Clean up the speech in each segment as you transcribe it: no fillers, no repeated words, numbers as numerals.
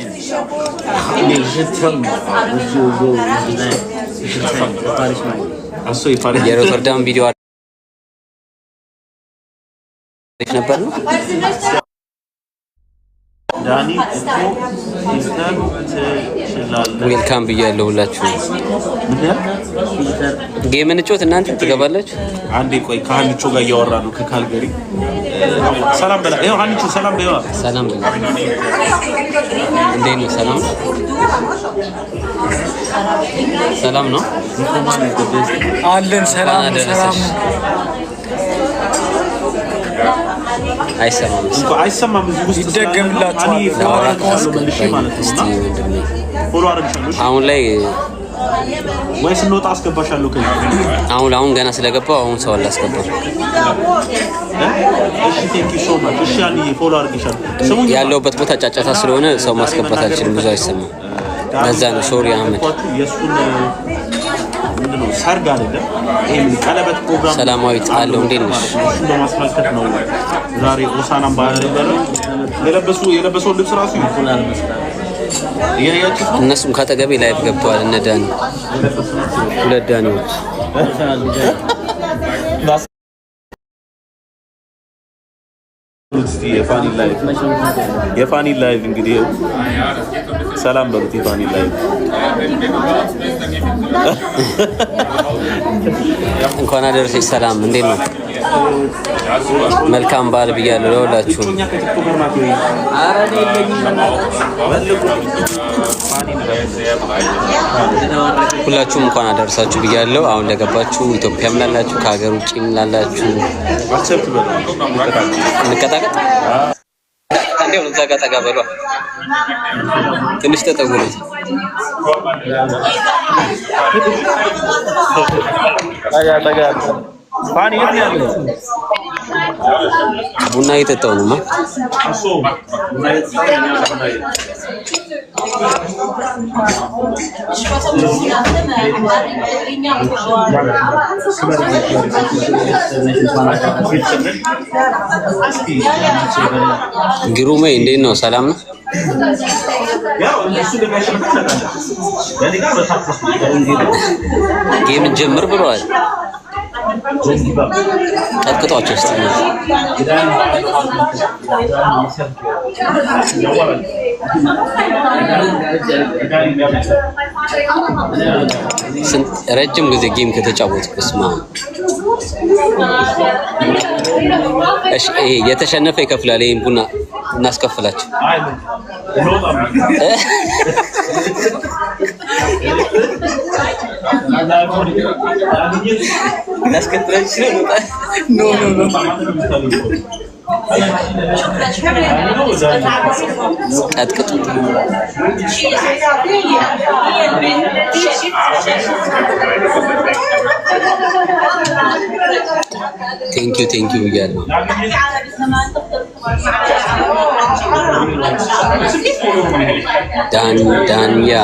Nee, je t'aime. የሮተርዳም ቪዲዮ አሪፍ ነበር ነው ዳኒ ዌልካም ብያለሁ ሁላችሁ ጌም እንጫወት እናንተ ትገባላችሁ አንዴ ቆይ ከአንቺ ጋር እያወራ ነው ከካልገሪ ሰላም በላ ይሄው አንቺ ሰላም በይዋ ሰላም በላ እንዴት ነው ሰላም ሰላም ነው አለን ሰላም ሰላም አይሰማም እዚህ ውስጥ ይደገምላችኋል ፎሎ አድርግሻለሁ አሁን ላይ ወይስ እንወጣ አስገባሻለሁ አሁን ገና ስለገባው አሁን ሰው አላስገባም እሺ ቴንክ ዩ ሶ ማች እሺ አንዴ ፎሎ አድርግሻለሁ ያለውበት ቦታ ጫጫታ ስለሆነ ሰው ማስገባት አልችልም ብዙ አይሰማም ለዛ ነው ሶሪ አህመድ የሱን ምንድነው ሰርግ አይደለም ይሄን ቀለበት ፕሮግራም ሰላማዊት አለው እንዴት ነሽ ለማስመልከት ነው ዛሬ ኦሳናም ባለ የለበሰው ልብስ ራሱ ይቆላል መስላል እነሱም ካጠገቤ ላይቭ ገብተዋል እነ ዳኒ ሁለት ዳኒዎች የፋኒ ላይቭ እንግዲህ ሰላም በሉት የፋኒ ላይቭ እንኳን አደረሰሽ ሰላም እንዴት ነው መልካም በዓል ብያለሁ ለሁላችሁ ሁላችሁም እንኳን አደረሳችሁ ብያለሁ አሁን ለገባችሁ ኢትዮጵያም ላላችሁ ከሀገር ውጪም ላላችሁ እንቀጣቀጥ አንዴው እዛ ጋር ጠጋ በሏ ትንሽ ተጠጉሩት ፋኒ የት ነው ያለው ቡና እየጠጣሁ ነው ግሩሜ እንዴት ነው ሰላም ነው ጌም ጀምር ብለዋል ቀጥቅጧቸው እስቲ ረጅም ጊዜ ጌም ከተጫወትኩ ስማ እሺ የተሸነፈ ይከፍላል ይሄን ቡና እናስከፍላችሁ No. ቀጥቅጡ ቴንክ ዩ ብያለሁ ዳንያ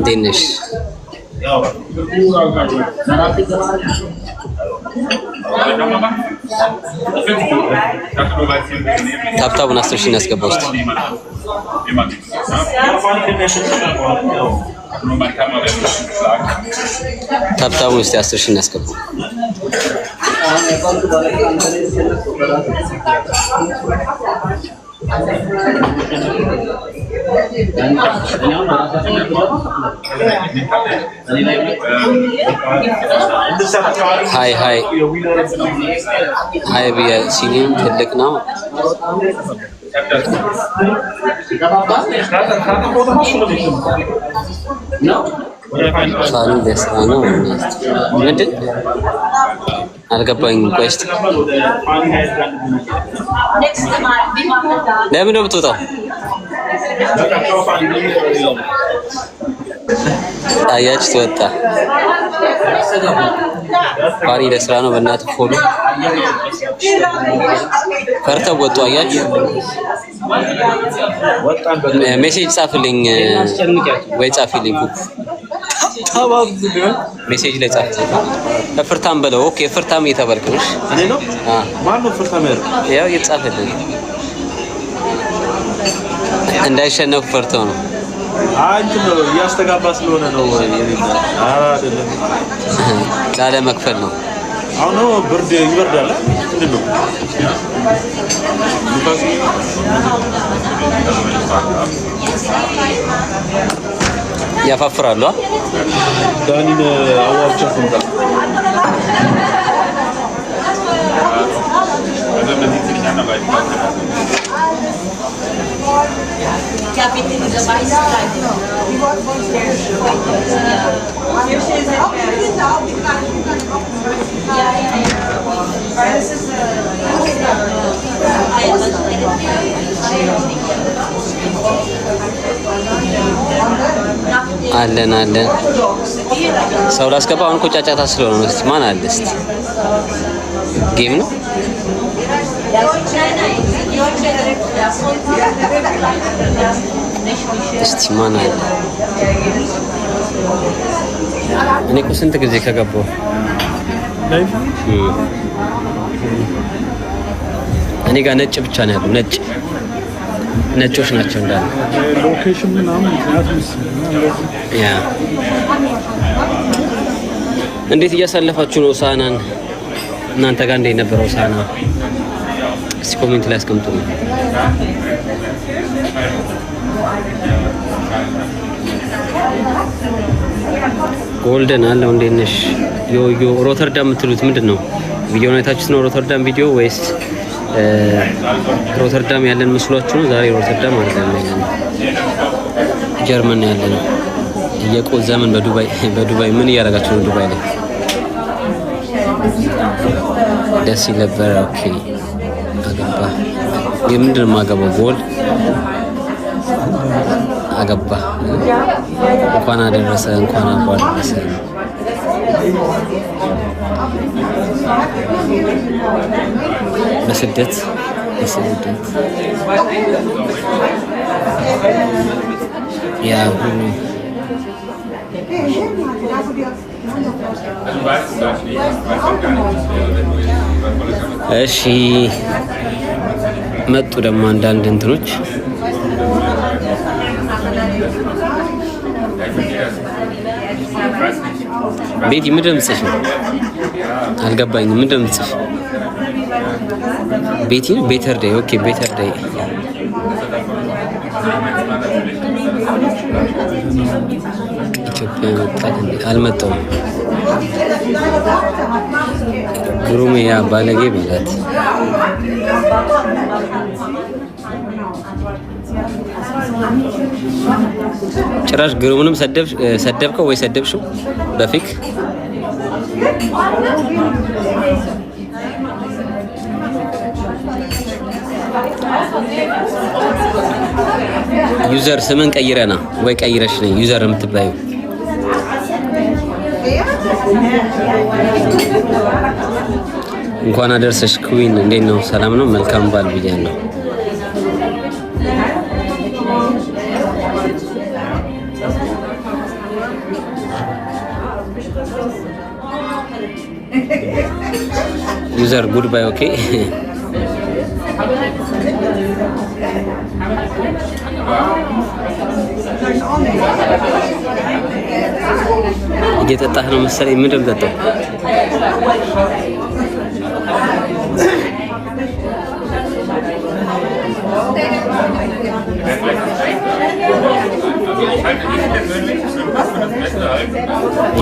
ዴንሽ ታብታቡን 10 ሺህ እናስገባ ውስጥ ታብታቡን ውስጥ 10 ሺህ እናስገባ ሃይ ቢያ ሲኒም ትልቅ ነው ሳኒ ደስታ ነው ምንድን አልገባኝም ቆይ እስኪ ለምን ነው የምትወጣው አያች ትወጣ ፋኒ ለስራ ነው በእናትህ ፎሎ ፈርተው ወጡ አያች ሜሴጅ ጻፍልኝ ወይ ጻፍልኝ ሜሴጅ ላይ ጻፍልኝ ፍርታም በለው ኦኬ ፍርታም እየተባልክ ነው እኔ ነው ማን ነው ፍርታም ያው እየጻፈልኝ እንዳይሸነፍ ፈርተው ነው አንተ ነው ያስተጋባ ስለሆነ ነው አይደለም ላለ መክፈል ነው አሁን ነው ብርድ ይበርዳል ምንድነው ያፋፍራሉ ዳኒን አዋርቻ ፈንታ አለን ሰው ላስገባ አሁን እኮ ጫጫታ ስለሆነ ነው። እስቲ ማን አለ እስቲ ጌም ነው እስቲ ማን አለ እኔ እኮ ስንት ጊዜ ከገባሁ እኔ ጋር ነጭ ብቻ ነው ያለው ነጮች ናቸው እንዳለ ሎኬሽን ምናምን ምክንያቱም ያ እንዴት እያሳለፋችሁ ነው ሆሳዕናን እናንተ ጋር እንዴት ነበር ሆሳዕና እስቲ ኮሜንት ላይ አስቀምጡ ጎልደን አለው እንዴት ነሽ ዮ ሮተርዳም የምትሉት ምንድነው ቪዲዮውን አይታችሁት ነው ሮተርዳም ቪዲዮ ወይስ ሮተርዳም ያለን መስሏችሁ ነው ዛሬ ሮተርዳም አይደለም ያለን ጀርመን ያለን እየቆዘምን በዱባይ ምን እያደረጋችሁ ነው ዱባይ ላይ ደስ ይለበር ኦኬ አገባ የምንድን ማገባው ጎል አገባ እንኳን አደረሰ እንኳን አደረሰ በስደት ያ እሺ መጡ ደግሞ አንዳንድ እንትኖች ቤቲ ምን ድምጽሽ ነው አልገባኝም ምን ድምጽሽ ቤቲ ቤተር ዴይ ኦኬ ቤተር ዴይ ኢትዮጵያ መጣት አልመጣም ግሩም ያ ባለጌ በላት ጭራሽ ግሩምንም ሰደብከው ወይ ሰደብሽው በፊክ ዩዘር ስምን ቀይረና ወይ ቀይረሽ ነኝ ዩዘር የምትባዩ እንኳን አደረሰሽ ኩዊን እንዴት ነው ሰላም ነው መልካም ባል ብያለሁ ዩዘር ጉድ ባይ ኦኬ እየጠጣህ ነው መሰለኝ ምንድን ነው የምጠጣው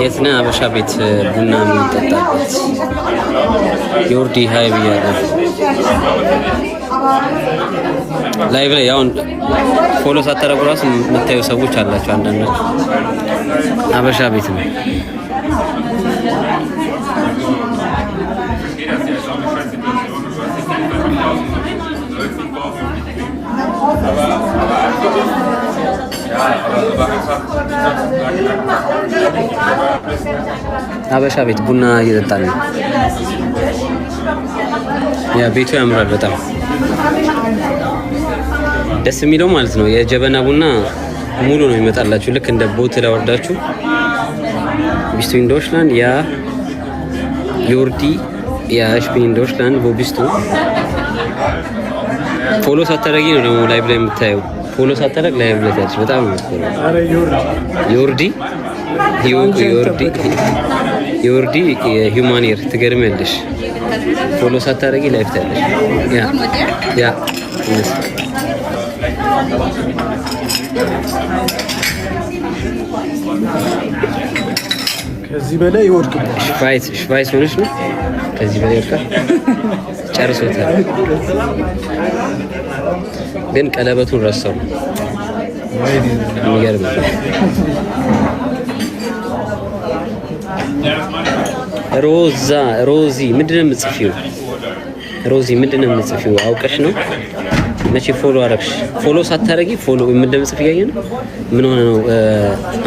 የት ነህ አበሻ ቤት ቡና የሚጠጣበት ዮርዲ ሃይ ብያለሁ ላይቭ ላይ ያው ፎሎ ሳታረጉ ራሱ የምታዩ ሰዎች አላችሁ አንዳንዶች አበሻ ቤት ነው አበሻ ቤት ቡና እየጠጣን ነው ያ ቤቱ ያምራል በጣም ደስ የሚለው ማለት ነው የጀበና ቡና ሙሉ ነው ይመጣላችሁ ልክ እንደ ቦትል አወርዳችሁ ቢስቱ ኢን ዶችላንድ ያ ዮርዲ ያ ስፒን ኢን ዶችላንድ ቦቢስቱ ፎሎ ሳታረጊ ነው ደግሞ ላይቭ ላይ የምታየው ፎሎ ሳታደርግ ላይ ብለታች በጣም አረ ዮርዲ የሂውማኒር ትገርሚያለሽ። ፎሎ ሳታደርጊ ላይፍ ታያለሽ። ያ ከዚህ በላይ ይወድቅብሃል። ሽቫይስ ሆነሽ ነው። ከዚህ በላይ ይወድቃል። ጨርሶታል። ግን ቀለበቱን ረሳው። የሚገርም ሮዚ ምንድነው የምትጽፊው? ሮዚ ምንድነው የምትጽፊው? አውቀሽ ነው? መቼ ፎሎ አረግሽ? ፎሎ ሳታረጊ ፎሎ እንደምጽፍ እያየ ነው። ምን ሆነ ነው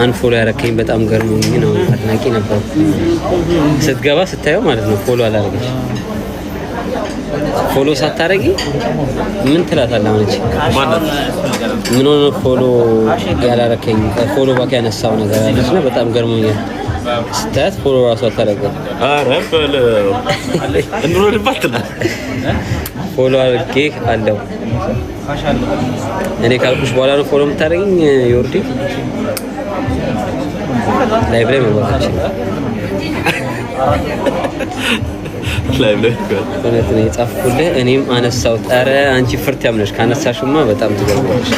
አንፎሎ ያረከኝ? በጣም ገርሞኝ ነው። አድናቂ ነበር። ስትገባ ስታየው ማለት ነው ፎሎ አላረገሽ። ፎሎ ሳታረጊ ምን ትላታለህ? አሁን እቺ ማለት ምን ሆነ ፎሎ ያላረከኝ? ፎሎ ባካ ያነሳው ነገር አለች እና በጣም ገርሞኛል። ስታት ፎሎ ራሱ አታረገም። አረ በለው እንሮድባትና ፎሎ አድርጌ አለው። እኔ ካልኩሽ በኋላ ነው ፎሎ የምታደርጊኝ? ዮርዲ ላይቭ ላይ መግባታችን ላይቭ ላይ እውነት ነው የጻፍኩልህ። እኔም አነሳሁት። ኧረ አንቺ ፍርት ያምነሽ ካነሳሽማ በጣም ትገርማለሽ።